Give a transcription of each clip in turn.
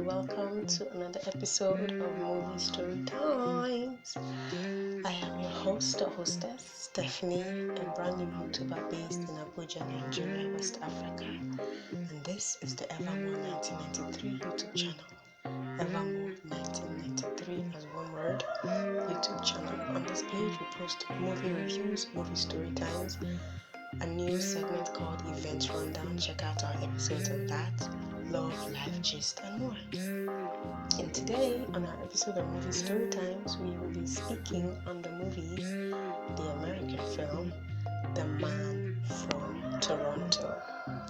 welcome to another episode of Movie Storytimes. I am your host or hostess, Stephanie, a brand new YouTuber based in Abuja, Nigeria, West Africa. And this is the Evermore 1993 YouTube channel. Evermore 1993 as one word YouTube channel. On this page, we post movie reviews, movie story times, a new segment called Event Rundown. Check out our episodes on that. Love, life, gist, and more. And today, on our episode of Movie Story Times, we will be speaking on the movie, the American film, The Man from Toronto.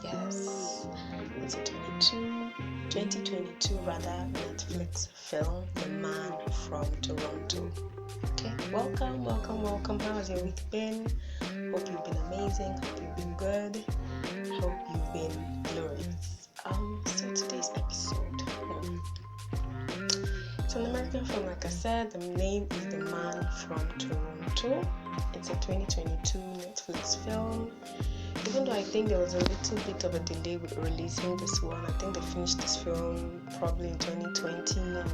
Yes, it's a 2022 Netflix film, The Man from Toronto. Okay, welcome. How has your week been? Hope you've been amazing. Hope you've been good. Hope you've been glorious. So today's episode. It's an American film, like I said. The name is The Man from Toronto. It's a 2022 Netflix film. Even though I think there was a little bit of a delay with releasing this one. I think they finished this film probably in 2020, and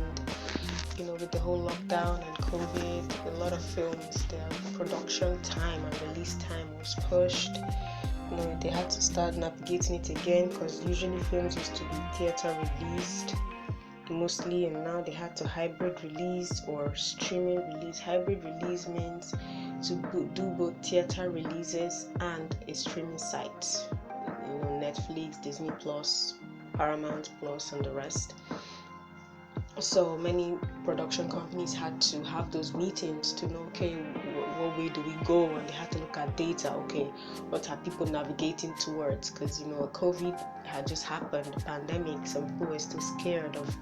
with the whole lockdown and COVID, a lot of films, their production time and release time was pushed. They had to start navigating it again, because usually films used to be theater released mostly, and now they had to hybrid release or streaming release. Hybrid release means to do both theater releases and a streaming site, Netflix, Disney Plus, Paramount Plus, and the rest. So many production companies had to have those meetings to know, okay, what way do we go? And they had to look at data. Okay, what are people navigating towards? Because COVID had just happened, the pandemic. Some people were still scared of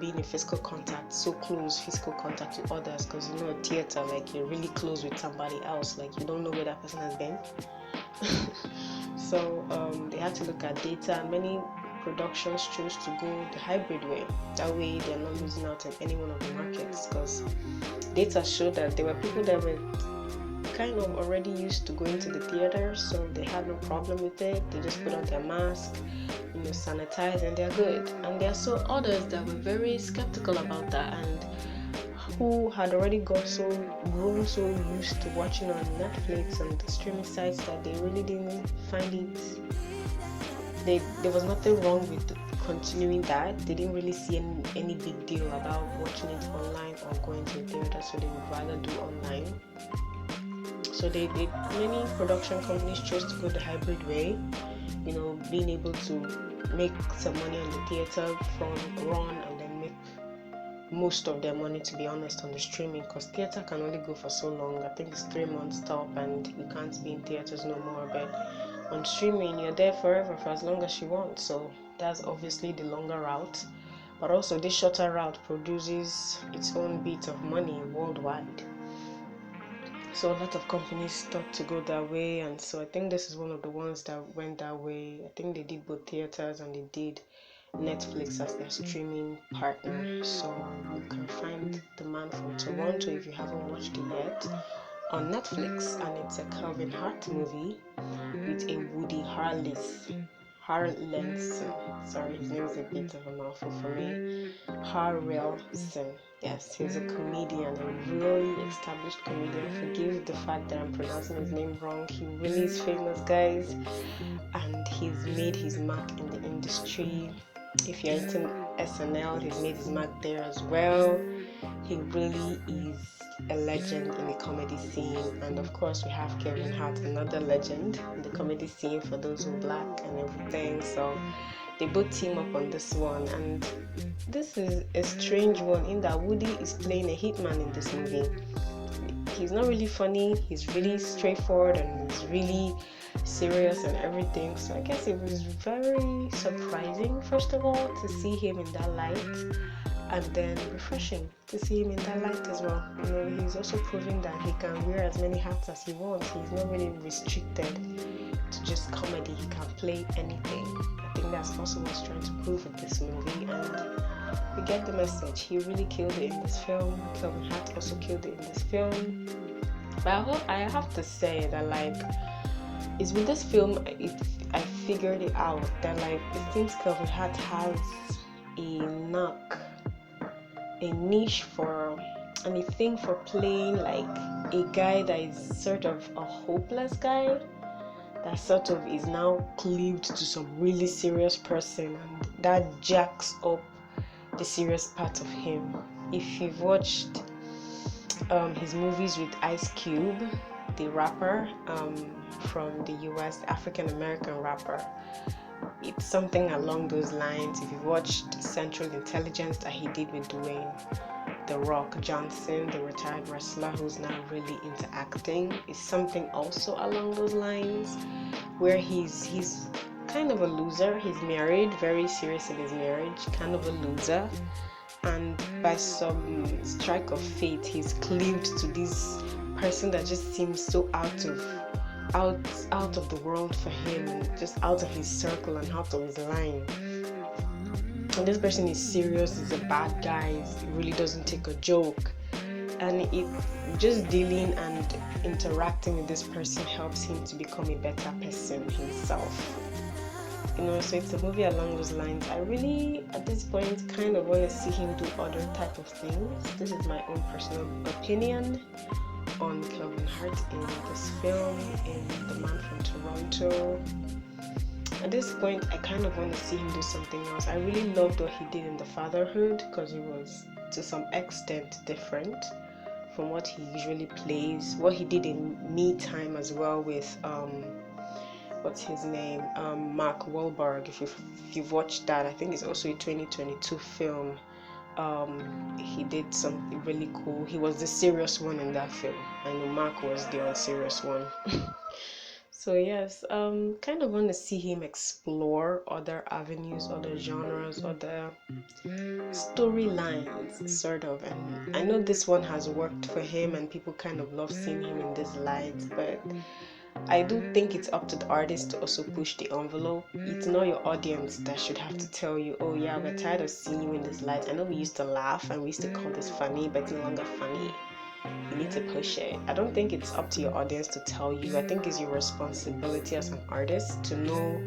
being in physical contact, so close physical contact with others. Because a theater, like, you're really close with somebody else, like you don't know where that person has been. So they had to look at data, and many productions chose to go the hybrid way. That way they're not losing out on any one of the markets, because data showed that there were people that were kind of already used to going to the theater, so they had no problem with it. They just put on their mask, sanitize, and they're good. And there are so others that were very skeptical about that, and who had already grown so used to watching on Netflix and the streaming sites that they really didn't find it. There was nothing wrong with continuing that. They didn't really see any big deal about watching it online or going to the theater, so they would rather do online. So many production companies chose to go the hybrid way, being able to make some money on the theater from run, and then make most of their money, to be honest, on the streaming, because theater can only go for so long. I think it's 3 months top, and you can't be in theaters no more. But on streaming, you're there forever, for as long as you want. So that's obviously the longer route, but also this shorter route produces its own bit of money worldwide. So a lot of companies thought to go that way, and so I think this is one of the ones that went that way. I think they did both theaters and they did Netflix as their streaming partner. So you can find The Man from Toronto, if you haven't watched it yet, on Netflix, and it's a Calvin Hart movie with a Woody Harrelson. Sorry, his name is a bit of a mouthful for me. Harrelson. Yes, he's a comedian, a really established comedian. Forgive the fact that I'm pronouncing his name wrong. He really is famous, guys, and he's made his mark in the industry. If you're into SNL, he's made his mark there as well. He really is a legend in the comedy scene. And of course, we have Kevin Hart, another legend in the comedy scene for those who are black and everything. So they both team up on this one, and this is a strange one in that Woody is playing a hitman in this movie. He's not really funny, he's really straightforward, and he's really serious and everything. So I guess it was very surprising, first of all, to see him in that light, and then refreshing to see him in that light as well. He's also proving that he can wear as many hats as he wants. He's not really restricted to just comedy. He can play anything. I think that's also what he's trying to prove with this movie, and we get the message. He really killed it in this film. Kevin Hart also killed it in this film. But I have to say that, it's with this film, I figured it out that, it seems Kevin Hart has a knack, a niche for, and a thing for playing like a guy that is sort of a hopeless guy that sort of is now cleaved to some really serious person, and that jacks up the serious part of him. If you've watched his movies with Ice Cube, the rapper from the US, the African American rapper, it's something along those lines. If you've watched Central Intelligence that he did with Dwayne The Rock Johnson, the retired wrestler who's now really into acting, is something also along those lines, where he's kind of a loser. He's married, very serious in his marriage, kind of a loser, and by some strike of fate, he's cleaved to this person that just seems so out of the world for him, just out of his circle and out of his line. And this person is serious, is a bad guy, he really doesn't take a joke, and it just dealing and interacting with this person helps him to become a better person himself. So it's a movie along those lines. I really, at this point, kind of want to see him do other type of things. This is my own personal opinion on Kevin Hart in this film, in The Man from Toronto. At this point, I kind of want to see him do something else. I really loved what he did in The Fatherhood, because it was to some extent different from what he usually plays. What he did in Me Time as well with what's his name, Mark Wahlberg. If you've watched that, I think it's also a 2022 film. He did something really cool. He was the serious one in that film. I know Mark was the unserious one. So yes, kind of want to see him explore other avenues, other genres, other storylines, sort of. And I know this one has worked for him, and people kind of love seeing him in this light, but I do think it's up to the artist to also push the envelope. It's not your audience that should have to tell you, oh yeah, we're tired of seeing you in this light. I know we used to laugh and we used to call this funny, but it's no longer funny. You need to push it. I don't think it's up to your audience to tell you. I think it's your responsibility as an artist to know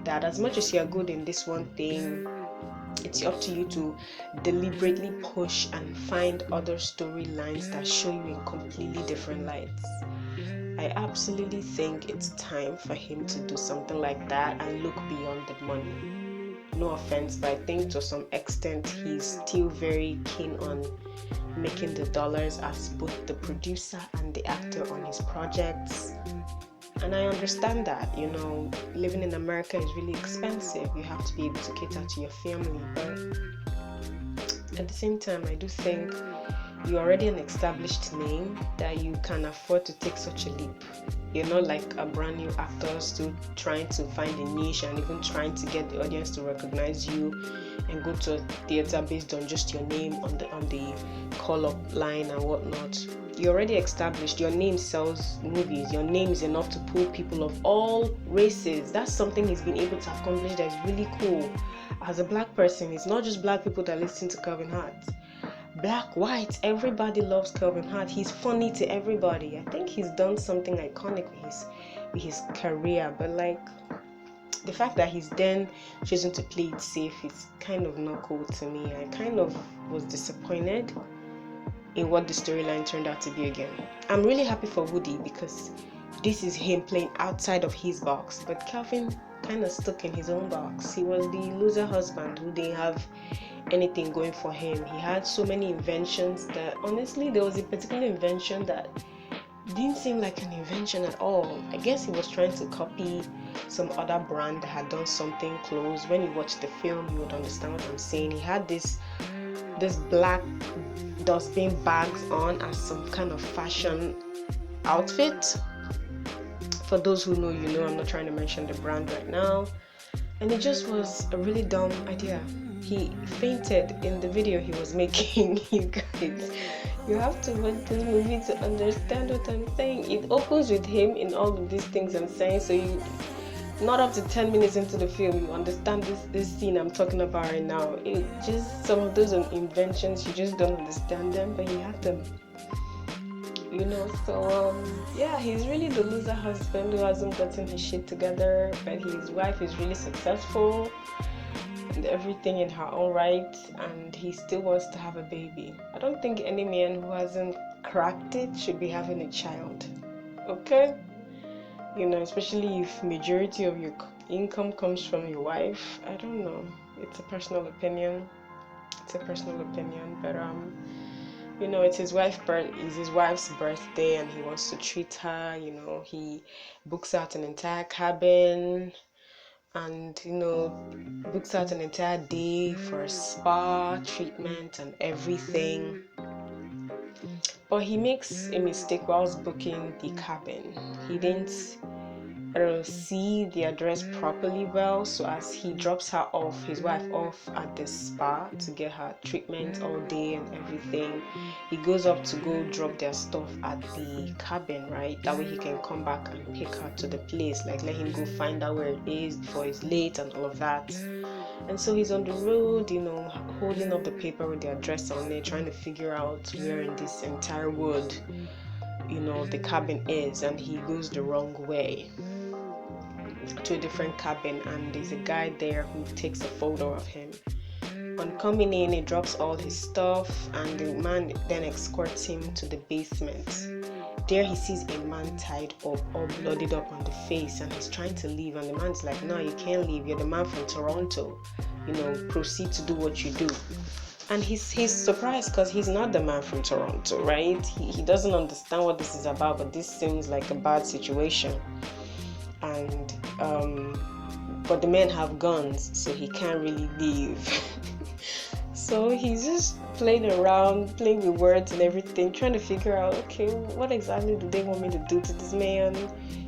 that as much as you're good in this one thing, it's up to you to deliberately push and find other storylines that show you in completely different lights. I absolutely think it's time for him to do something like that and look beyond the money. No offense, but I think to some extent he's still very keen on making the dollars as both the producer and the actor on his projects. And I understand that, living in America is really expensive. You have to be able to cater to your family. But at the same time, I do think you're already an established name that you can afford to take such a leap. You're not like a brand new actor still trying to find a niche and even trying to get the audience to recognize you and go to a theater based on just your name on the call-up line and whatnot. You're already established. Your name sells movies. Your name is enough to pull people of all races. That's something he's been able to accomplish that is really cool. As a black person, it's not just black people that listen to Kevin Hart. Black, white, everybody loves Kevin Hart. He's funny to everybody. I think he's done something iconic with his career, but the fact that he's then chosen to play it safe is kind of not cool to me. I kind of was disappointed in what the storyline turned out to be again. I'm really happy for Woody because this is him playing outside of his box, but Calvin kind of stuck in his own box. He was the loser husband who didn't have anything going for him. He had so many inventions that honestly there was a particular invention that didn't seem like an invention at all. I guess he was trying to copy some other brand that had done something close. When you watch the film, you would understand what I'm saying. He had this black dustbin bags on as some kind of fashion outfit. For those who know, I'm not trying to mention the brand right now. And it just was a really dumb idea. He fainted in the video he was making. You guys, you have to watch this movie to understand what I'm saying. It opens with him in all of these things I'm saying, so you not up to 10 minutes into the film you understand this scene I'm talking about right now. It just, some of those inventions, you just don't understand them, but he had them. So yeah, he's really the loser husband who hasn't gotten his shit together, but his wife is really successful. everything in her own right, and he still wants to have a baby. I don't think any man who hasn't cracked it should be having a child. Okay? Especially if majority of your income comes from your wife. I don't know. It's a personal opinion. But it's his wife's birthday, and he wants to treat her. He books out an entire cabin, and books out an entire day for a spa treatment and everything. But he makes a mistake whilst booking the cabin. He didn't see the address properly well, so as he drops his wife off at the spa to get her treatment all day and everything, he goes up to go drop their stuff at the cabin, right? That way he can come back and pick her to the place, like let him go find out where it is before it's late and all of that. And so he's on the road, holding up the paper with the address on it, trying to figure out where in this entire wood the cabin is, and he goes the wrong way to a different cabin, and there's a guy there who takes a photo of him. On coming in, he drops all his stuff, and the man then escorts him to the basement. There he sees a man tied up, all bloodied up on the face, and he's trying to leave, and the man's like, no, you can't leave, you're the man from Toronto, proceed to do what you do. And he's surprised because he's not the man from Toronto, right? He doesn't understand what this is about, but this seems like a bad situation. And but the men have guns, so he can't really leave. So he's just playing around, playing with words and everything, trying to figure out, okay, what exactly do they want me to do to this man?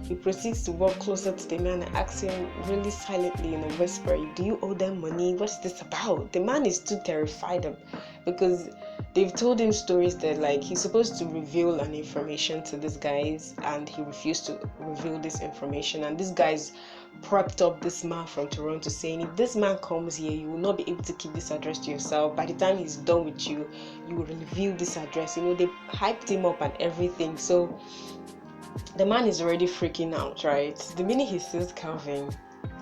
He proceeds to walk closer to the man and asks him really silently in a whisper, do you owe them money? What's this about? The man is too terrified because they've told him stories that like he's supposed to reveal an information to these guys, and he refused to reveal this information, and these guys prepped up this man from Toronto saying, if this man comes here, you will not be able to keep this address to yourself. By the time he's done with you, you will reveal this address. They hyped him up and everything. So the man is already freaking out, right? The minute he sees Calvin,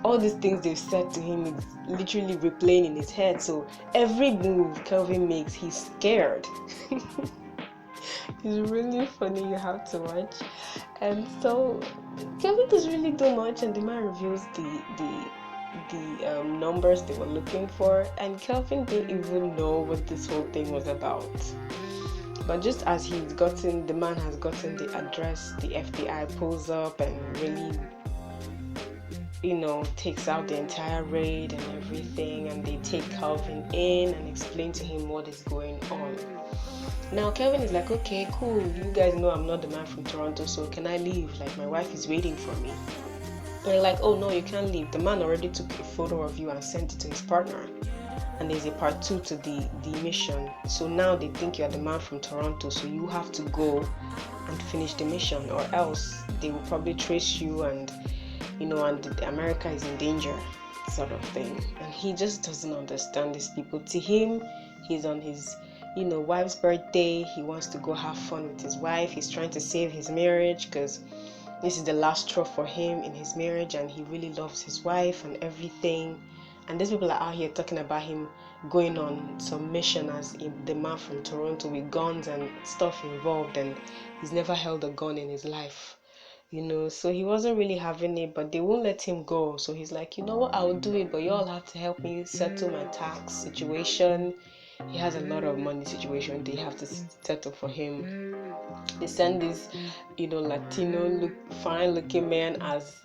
all these things they've said to him is literally replaying in his head. So every move Calvin makes, he's scared. It's really funny, you have to watch. And so Calvin doesn't really do much, and the man reveals the numbers they were looking for, and Calvin didn't even know what this whole thing was about. But just as the man has gotten the address, the FBI pulls up and really takes out the entire raid and everything, and they take Calvin in and explain to him what is going on. Now Calvin is like, okay, cool, you guys know I'm not the man from Toronto, so can I leave? Like, my wife is waiting for me. And they're like, oh no, you can't leave. The man already took a photo of you and sent it to his partner, and there's a part 2 to the mission. So now they think you're the man from Toronto, so you have to go and finish the mission, or else they will probably trace you, and and America is in danger, sort of thing. And he just doesn't understand these people. To him, he's on his wife's birthday. He wants to go have fun with his wife. He's trying to save his marriage because this is the last straw for him in his marriage, and he really loves his wife and everything. And these people are out here talking about him going on some mission as the man from Toronto with guns and stuff involved, and he's never held a gun in his life. So he wasn't really having it, but they won't let him go. So he's like, you know what, I will do it, but you all have to help me settle my tax situation. He has a lot of money situation they have to settle for him. They send this, Latino fine looking man as,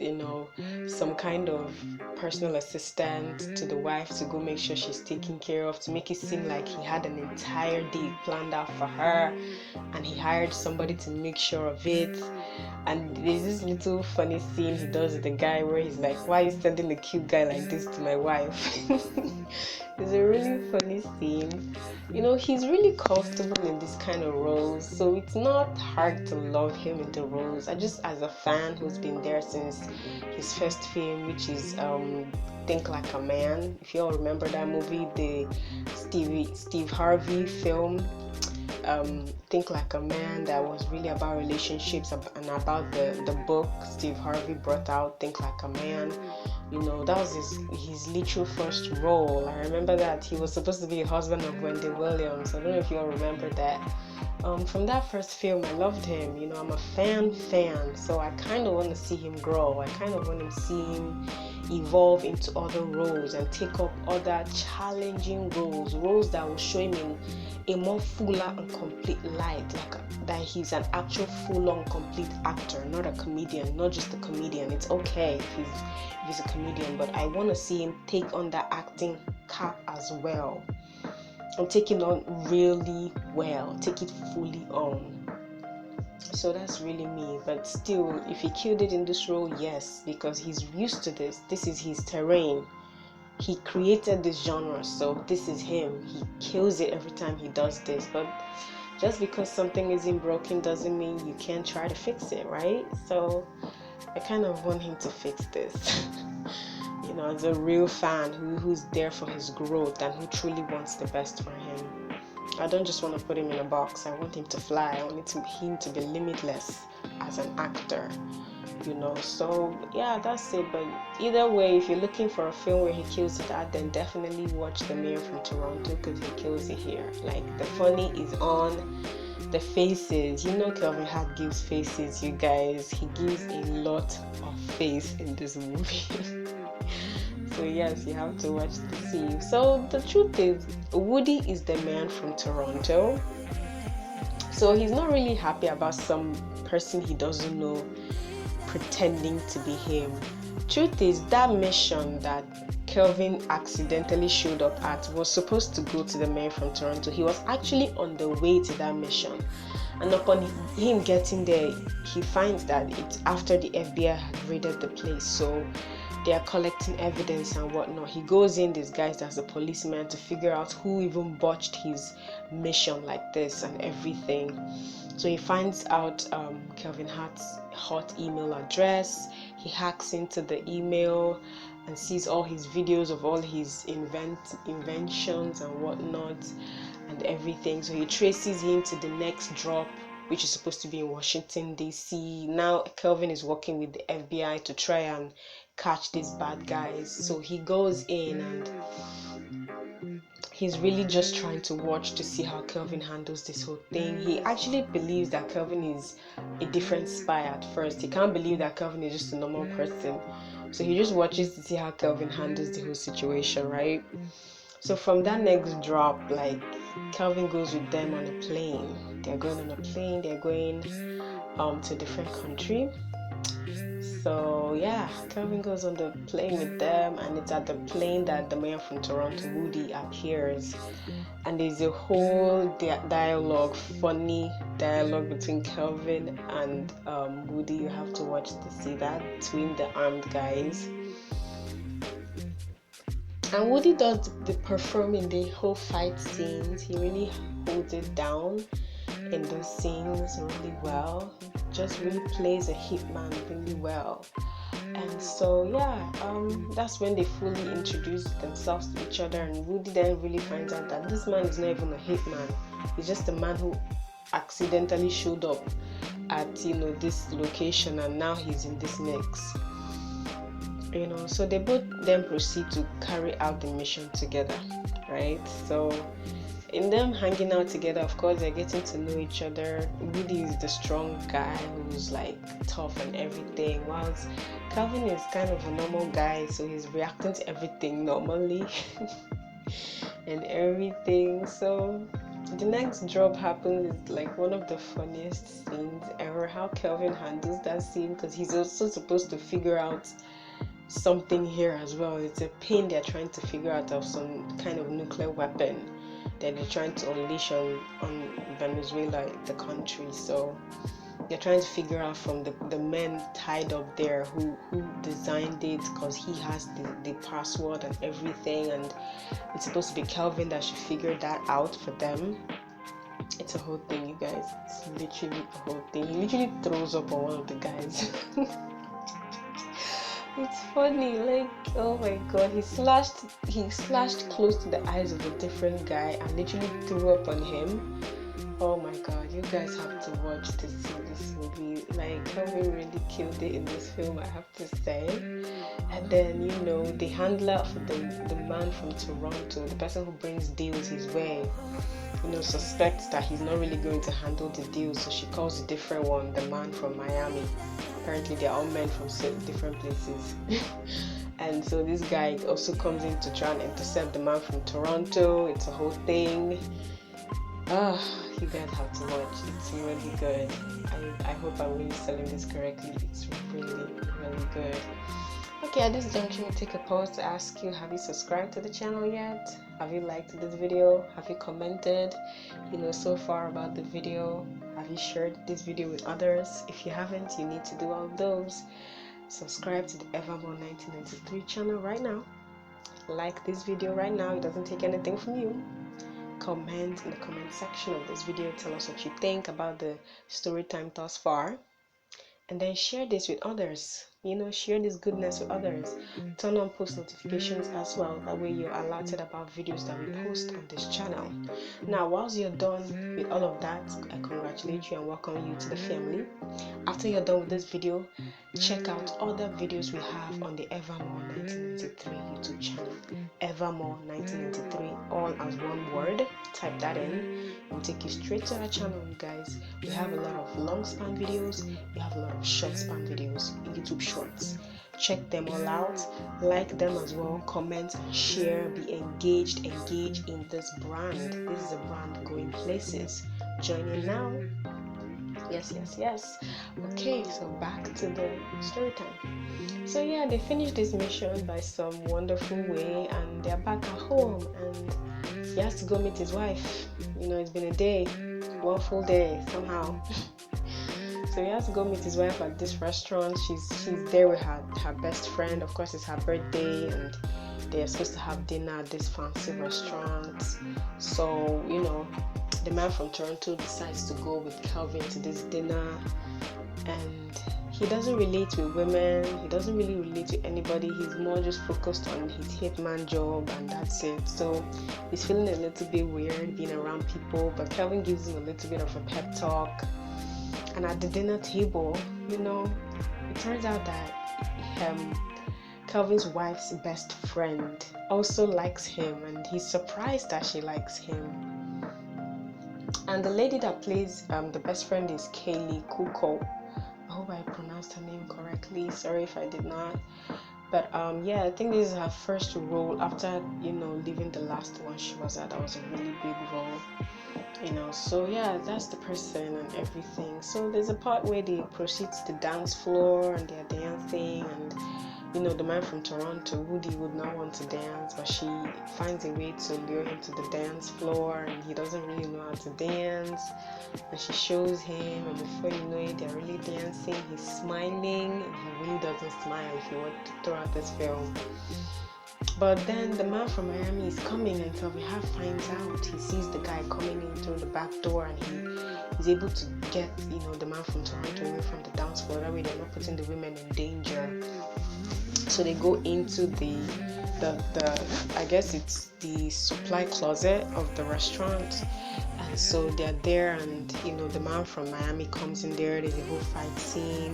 some kind of personal assistant to the wife to go make sure she's taken care of, to make it seem like he had an entire day planned out for her, and he hired somebody to make sure of it. And there's this little funny scene he does with the guy where he's like, why are you sending a cute guy like this to my wife? It's a really funny scene. He's really comfortable in this kind of roles, so it's not hard to love him in the roles. I just, as a fan who's been there since his first film, which is Think Like a Man. If you all remember that movie, the Steve Harvey film, Think Like a Man, that was really about relationships and about the book Steve Harvey brought out, Think Like a Man. That was his literal first role. I remember that he was supposed to be a husband of Wendy Williams. I don't know if you all remember that. From that first film, I loved him. I'm a fan, so I kind of want to see him grow. I kind of want to see him evolve into other roles and take up other challenging roles that will show him in a more fuller and complete light, like that he's an actual full-on complete actor, not a comedian, not just a comedian. It's okay if he's a comedian, but I want to see him take on that acting cap as well and take it on really well, take it fully on. So that's really me. But still, if he killed it in this role, yes, because he's used to this. This is his terrain. He created this genre, so this is him. He kills it every time he does this. But just because something isn't broken doesn't mean you can't try to fix it, right? So I kind of want him to fix this. As a real fan who's there for his growth and who truly wants the best for him. I don't just want to put him in a box. I want him to fly. I want him to be limitless as an actor. So yeah, that's it. But either way, if you're looking for a film where he kills it at, then definitely watch The Mayor from Toronto, because he kills it here. Like, the funny is on the faces. Kelvin Hart gives faces, you guys. He gives a lot of face in this movie. So yes, you have to watch to see. So the truth is, Woody is the man from Toronto. So he's not really happy about some person he doesn't know pretending to be him. Truth is, that mission that Kelvin accidentally showed up at was supposed to go to the man from Toronto. He was actually on the way to that mission. And upon him getting there, he finds that it's after the FBI had raided the place. So they are collecting evidence and whatnot. He goes in disguised as a policeman to figure out who even botched his mission like this and everything. So he finds out Kelvin Hart's hot email address. He hacks into the email and sees all his videos of all his inventions and whatnot and everything. So he traces him to the next drop, which is supposed to be in Washington, D.C. Now Kelvin is working with the FBI to try and catch these bad guys. So he goes in and he's really just trying to watch to see how Kelvin handles this whole thing. He actually believes that Kelvin is a different spy at first. He can't believe that Kelvin is just a normal person. So he just watches to see how Kelvin handles the whole situation, right? So from that next drop, Kelvin goes with them on a plane. They're going on a plane. They're going to a different country. So yeah, Kelvin goes on the plane with them, and it's at the plane that the man from Toronto, Woody, appears. And there's a whole dialogue, funny dialogue between Kelvin and Woody. You have to watch to see that, between the armed guys. And Woody does the performing the whole fight scenes. He really holds it down in those scenes really well. Just really plays a hitman really well. And so yeah, that's when they fully introduce themselves to each other, and Woody then really finds out that this man is not even a hitman. He's just a man who accidentally showed up at this location, and now he's in this mix. So they both then proceed to carry out the mission together, right? So in them hanging out together, of course, they're getting to know each other. Woody is the strong guy who's tough and everything, whilst Calvin is kind of a normal guy, so he's reacting to everything normally and everything. So the next drop happens is one of the funniest scenes ever. How Kelvin handles that scene, because he's also supposed to figure out something here as well. It's a pain they're trying to figure out of some kind of nuclear weapon that they're trying to unleash on Venezuela, the country. So they're trying to figure out from the men tied up there who designed it, because he has the password and everything, and it's supposed to be Kelvin that should figure that out for them. It's a whole thing, you guys. It's literally a whole thing. He literally throws up on one of the guys. It's funny, oh my god, he slashed close to the eyes of a different guy and literally threw up on him. Oh my god, you guys have to watch to see this movie. Like, Kelvin really killed it in this film, I have to say. And then, the handler for the man from Toronto, the person who brings deals his way, suspects that he's not really going to handle the deal, so she calls a different one, the man from Miami. Apparently, they're all men from different places. And so this guy also comes in to try and intercept the man from Toronto. It's a whole thing. You guys have to watch. It's really good. I hope I'm really selling this correctly. It's really, really good. Okay, at this junction, we'll take a pause to ask you, have you subscribed to the channel yet? Have you liked this video? Have you commented, so far about the video? Have you shared this video with others? If you haven't, you need to do all of those. Subscribe to the Evermore 1993 channel right now. Like this video right now. It doesn't take anything from you. Comment in the comment section of this video. Tell us what you think about the story time thus far. And then share this with others. Share this goodness with others. Turn on post notifications as well. That way you're alerted about videos that we post on this channel. Now, whilst you're done with all of that, I congratulate you and welcome you to the family. After you're done with this video, check out other videos we have on the Evermore 1993 YouTube channel. Evermore 1993, all as one word. Type that in. It will take you straight to our channel, you guys. We have a lot of long span videos. We have a lot of short span videos, YouTube shorts. Check them all out. Like them as well. Comment, share, be engaged. Engage in this brand. This is a brand going places. Join in now. Yes. Okay, so back to the story time. So yeah, they finished this mission by some wonderful way, and they're back at home, and he has to go meet his wife. It's been a day, one full day somehow. So he has to go meet his wife at this restaurant. She's there with her best friend. Of course, it's her birthday, and they're supposed to have dinner at this fancy restaurant. So the man from Toronto decides to go with Calvin to this dinner, and he doesn't relate with women. He doesn't really relate to anybody. He's more just focused on his hitman job, and that's it. So he's feeling a little bit weird being around people, but Calvin gives him a little bit of a pep talk. And at the dinner table, it turns out that Calvin's wife's best friend also likes him, and he's surprised that she likes him. And the lady that plays the best friend is Kaylee Kuko. I hope I pronounced her name correctly. Sorry if I did not. But I think this is her first role after leaving the last one she was at. That was a really big role. So yeah, that's the person and everything. So there's a part where they proceed to the dance floor and they're dancing, and the man from Toronto, Woody, would not want to dance, but she finds a way to lure him to the dance floor, and he doesn't really know how to dance, and she shows him, and before you know it, they're really dancing. He's smiling, and he really doesn't smile if you want to throw out this film. But then the man from Miami is coming, and Kelvin Hart finds out. He sees the guy coming in through the back door, and he's able to get the man from Toronto away from the dance floor. That way they're not putting the women in danger. So they go into the I guess it's the supply closet of the restaurant, and so they're there, and the man from Miami comes in there. There's a whole fight scene.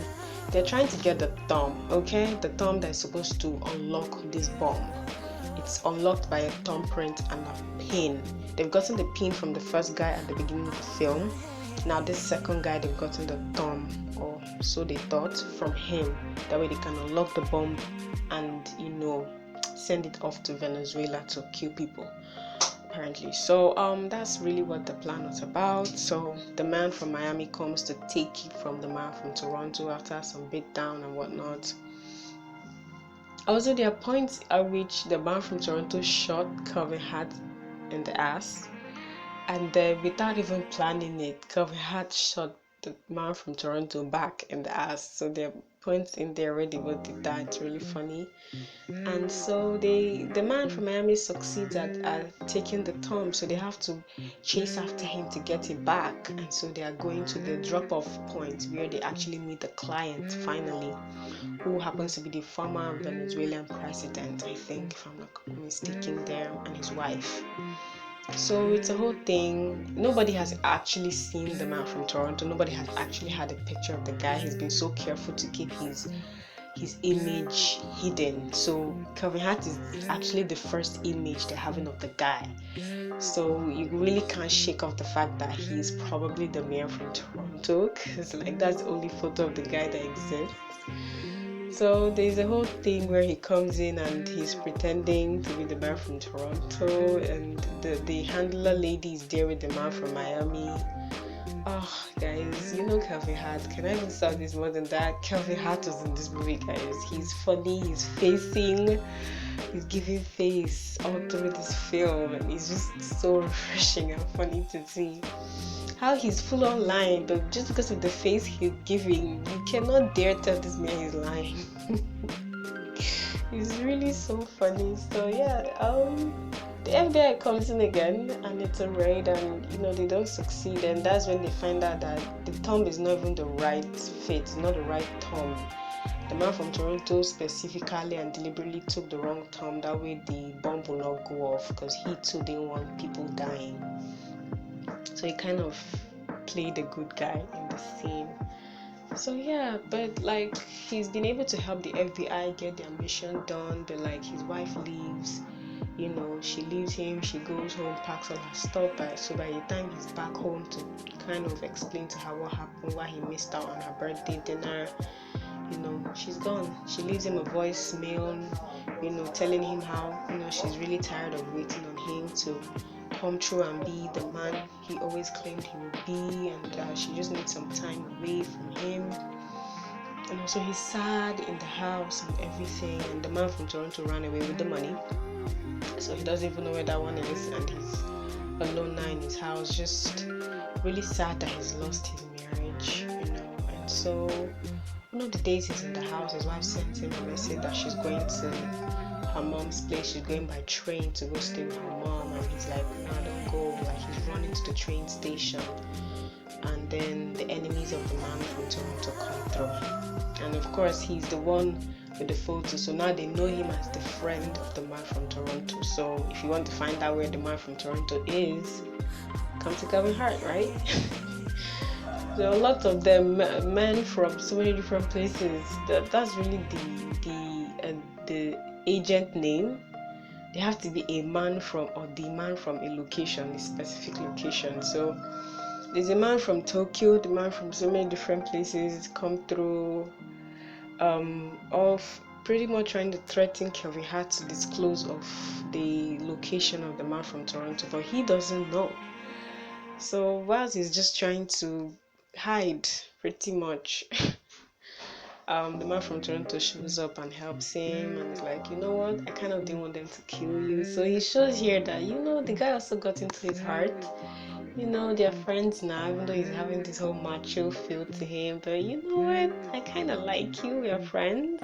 They're trying to get the thumb, okay? The thumb that's supposed to unlock this bomb. It's unlocked by a thumbprint and a pin. They've gotten the pin from the first guy at the beginning of the film. Now this second guy, they've gotten the thumb, or so they thought, from him. That way they can unlock the bomb and send it off to Venezuela to kill people, apparently. So that's really what the plan was about. So the man from Miami comes to take it from the man from Toronto after some beatdown and whatnot. Also, there are points at which the man from Toronto shot Kelvin Hart in the ass, and without even planning it, Kelvin Hart shot the man from Toronto back in the ass. So there are points in there where they both did that. It's really funny. And so the man from Miami succeeds at taking the thumb, so they have to chase after him to get it back. And so they are going to the drop-off point where they actually meet the client finally, who happens to be the former Venezuelan president, I think, if I'm not mistaken, there, and his wife. So it's a whole thing. Nobody has actually seen the man from Toronto. Nobody has actually had a picture of the guy. He's been so careful to keep his image hidden. So Kelvin Hart is actually the first image they're having of the guy. So you really can't shake off the fact that he's probably the mayor from Toronto, because like that's the only photo of the guy that exists. So there's a whole thing where he comes in and he's pretending to be the man from Toronto, and the handler lady is there with the man from Miami. Oh, guys, you know Kelvin Hart. Can I even say this more than that? Kelvin Hart was in this movie, guys. He's funny, he's giving face all through this film, and he's just so refreshing and funny to see. How he's full on lying, but just because of the face he's giving, you cannot dare tell this man he's lying. He's really so funny. So yeah, the FBI comes in again, and it's a raid, and they don't succeed, and that's when they find out that the tomb is not even the right fit, it's not the right tomb. The man from Toronto specifically and deliberately took the wrong tomb. That way the bomb will not go off, because he too didn't want people dying. So he kind of played a good guy in the scene. So yeah, but like he's been able to help the FBI get their mission done, but like his wife leaves, she leaves him, she goes home, packs all her stuff, so by the time he's back home to kind of explain to her what happened, why he missed out on her birthday dinner, she's gone. She leaves him a voicemail, telling him how, she's really tired of waiting on him to come through and be the man he always claimed he would be, and she just needs some time away from him. And also he's sad in the house and everything, and the man from Toronto ran away with the money, so he doesn't even know where that one is, and he's alone now in his house, just really sad that he's lost his marriage, and so one of the days he's in the house, his wife sends him a message that she's going to her mom's place. She's going by train to go stay with her mom, and he's like, no, I don't go. Like he's running to the train station, and then the enemies of the man from Toronto come through, and of course he's the one with the photo, so now they know him as the friend of the man from Toronto. So if you want to find out where the man from Toronto is, come to Kelvin Hart, right? There are a lot of them, men from so many different places. That's really the agent name. They have to be a man from, or the man from a location, a specific location. So there's a man from Tokyo, the man from so many different places come through, of pretty much trying to threaten Kelvin Hart to disclose of the location of the man from Toronto, but he doesn't know. So whilst he's just trying to hide, pretty much, the man from Toronto shows up and helps him, and is like, you know what, I kind of didn't want them to kill you. So he shows here that, the guy also got into his heart. They're friends now, even though he's having this whole macho feel to him. But you know what, I kind of like you, we're friends.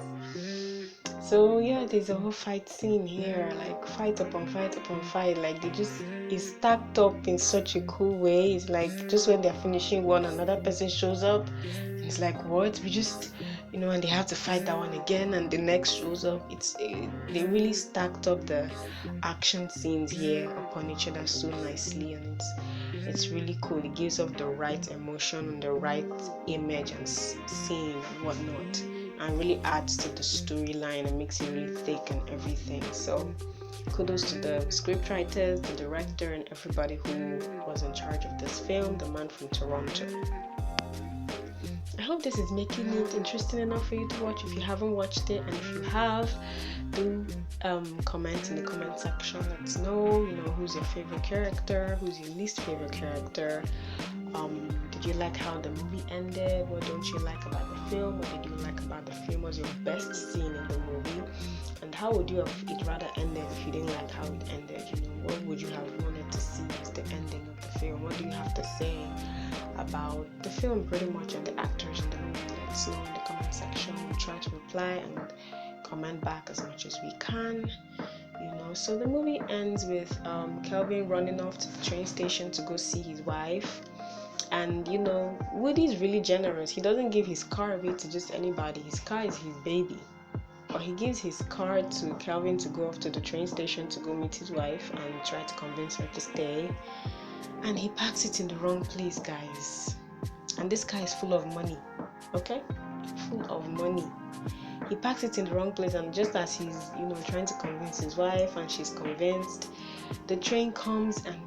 So yeah, there's a whole fight scene here, like fight upon fight upon fight. Like it's stacked up in such a cool way. It's like just when they're finishing one, another person shows up, and it's like, what? We just, and they have to fight that one again, and the next shows up. They really stacked up the action scenes here upon each other so nicely, and it's really cool. It gives off the right emotion and the right image and scene and whatnot, and really adds to the storyline and makes it really thick and everything. So kudos to the scriptwriters, the director, and everybody who was in charge of this film, The Man from Toronto. I hope this is making it interesting enough for you to watch if you haven't watched it, and if you have, do comment in the comment section. Let us know, who's your favorite character, who's your least favorite character. Did you like how the movie ended? What don't you like about the film? What did you like about the film? What's your best scene in the movie? And how would you have it rather ended if you didn't like how it ended? What would you have wanted to see as the ending of the film? What do you have to say about the film pretty much, and the actors in the movie? Let us know in the comment section. We'll try to reply and comment back as much as we can. So the movie ends with Kelvin running off to the train station to go see his wife. And Woody's really generous. He doesn't give his car away to just anybody. His car is his baby. or he gives his car to Calvin to go off to the train station to go meet his wife and try to convince her to stay. And he parks it in the wrong place, guys. And this car is full of money, okay? Full of money. He parks it in the wrong place, and just as he's, trying to convince his wife and she's convinced, the train comes and,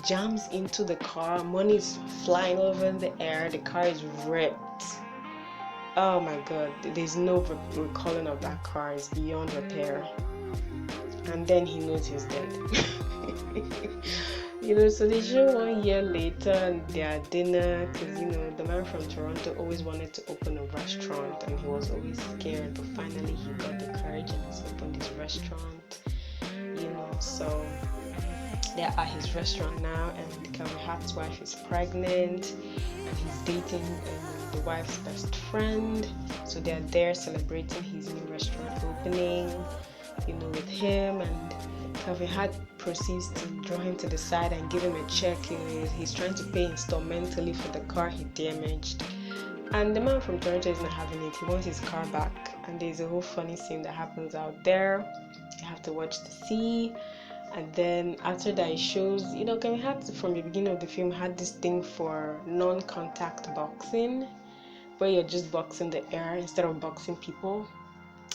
jams into the car. Money is flying over in the air. The car is wrecked. Oh my God, there's no recalling of that car. It's beyond repair. And then he knows he's dead. So they show 1 year later and their dinner, because the man from Toronto always wanted to open a restaurant and he was always scared, but finally he got the courage and he's opened his restaurant. So they're at his restaurant now, and Kevin Hart's wife is pregnant and he's dating the wife's best friend. So they're there celebrating his new restaurant opening, with him, and Kevin Hart proceeds to draw him to the side and give him a check. He's trying to pay instrumentally for the car he damaged. And the man from Toronto is not having it. He wants his car back. And there's a whole funny scene that happens out there. You have to watch to see. And then after that, it shows, Kevin Hart from the beginning of the film had this thing for non-contact boxing, where you're just boxing the air instead of boxing people.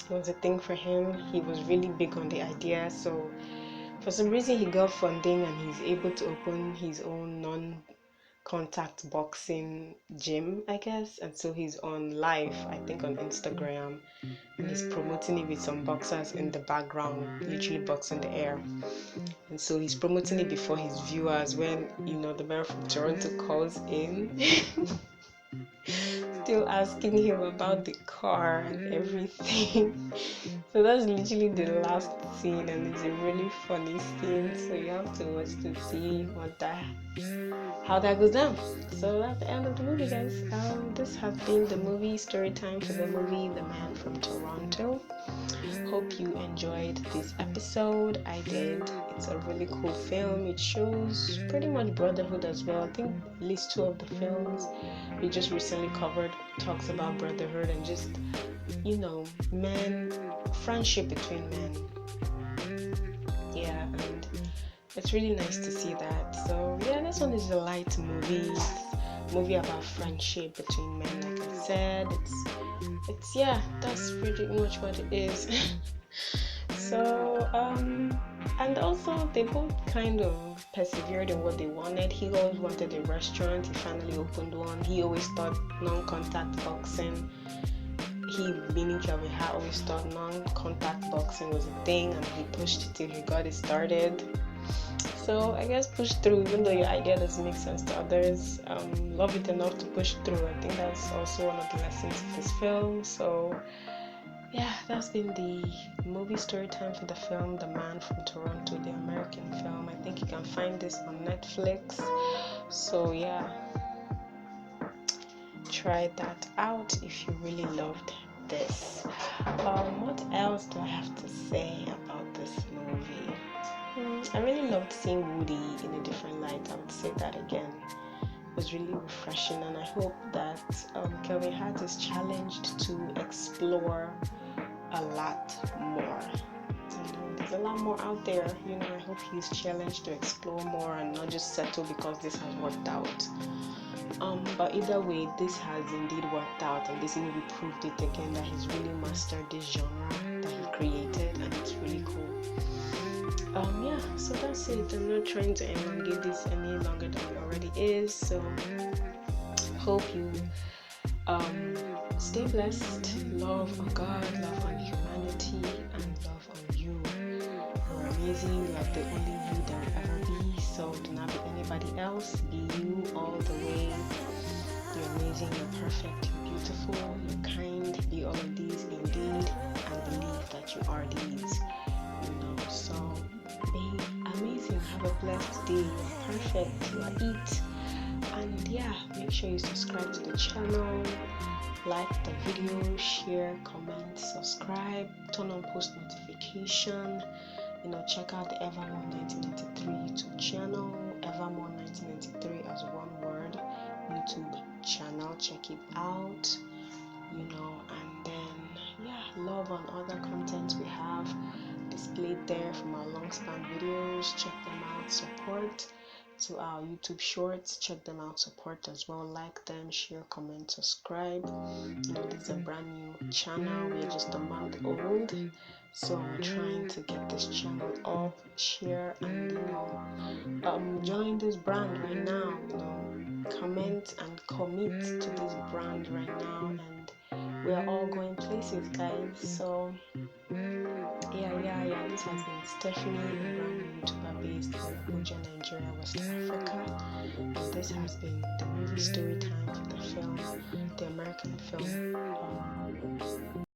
It was a thing for him. He was really big on the idea. So for some reason, he got funding and he's able to open his own non-contact boxing gym, I guess. And so he's on live, I think on Instagram, and he's promoting it with some boxers in the background, literally boxing the air. And so he's promoting it before his viewers when, the man from Toronto calls in. Still asking him about the car and everything. So that's literally the last scene, and it's a really funny scene. So you have to watch to see how that goes down. So that's the end of the movie, guys. This has been the movie story time for the movie The Man from Toronto. Hope you enjoyed this episode. I did. It's a really cool film. It shows pretty much brotherhood as well. I think at least 2 of the films we just recently covered talks about brotherhood and just, friendship between men. Yeah, and it's really nice to see that. So yeah, this one is a light movie. It's a movie about friendship between men, like I said. It's that's pretty much what it is. So and also they both kind of persevered in what they wanted. He always wanted a restaurant. He finally opened one. He always thought non-contact boxing, meaning Kevin Hart, always thought non-contact boxing was a thing, and he pushed it till he got it started. So I guess push through, even though your idea doesn't make sense to others. Love it enough to push through. I think that's also one of the lessons of this film. So yeah, that's been the movie story time for the film The Man from Toronto, the American film. I think you can find this on Netflix. So yeah, try that out if you really loved this. What else do I have to say about this movie? I really loved seeing Woody in a different light. I would say that again. It was really refreshing, and I hope that Kevin Hart is challenged to explore a lot more. There's a lot more out there. I hope he's challenged to explore more and not just settle because this has worked out. But either way, this has indeed worked out, and this movie proved it again that he's really mastered this genre that he created, and it's really cool. So that's it. I'm not trying to elongate this any longer than it already is. So hope you stay blessed. Love on God, love on humanity, and love on you. You're amazing. You are the only you there will ever be. So do not be anybody else. Be you all the way. You're amazing. You're perfect. You're beautiful. You're kind. Be all of these indeed, and believe that you are these. So be amazing. Have a blessed day. You're perfect. You are it. And make sure you subscribe to the channel, like the video, share, comment, subscribe, turn on post notification. Check out the Evermore 1993 YouTube channel, Evermore 1993 as one word YouTube channel. Check it out. And then love and other content we have displayed there from our long span videos. Check them out. Support to our YouTube shorts. Check them out. Support as well. Like them, share, comment, subscribe. This is a brand new channel. We're just a month old, so we're trying to get this channel up. Share and join this brand right now. Comment and commit to this brand right now, and we're all going places, guys. So yeah. This has been Stephanie, a brand new YouTuber based in Abuja, Nigeria, West Africa. And this has been the movie story time for the film, the American film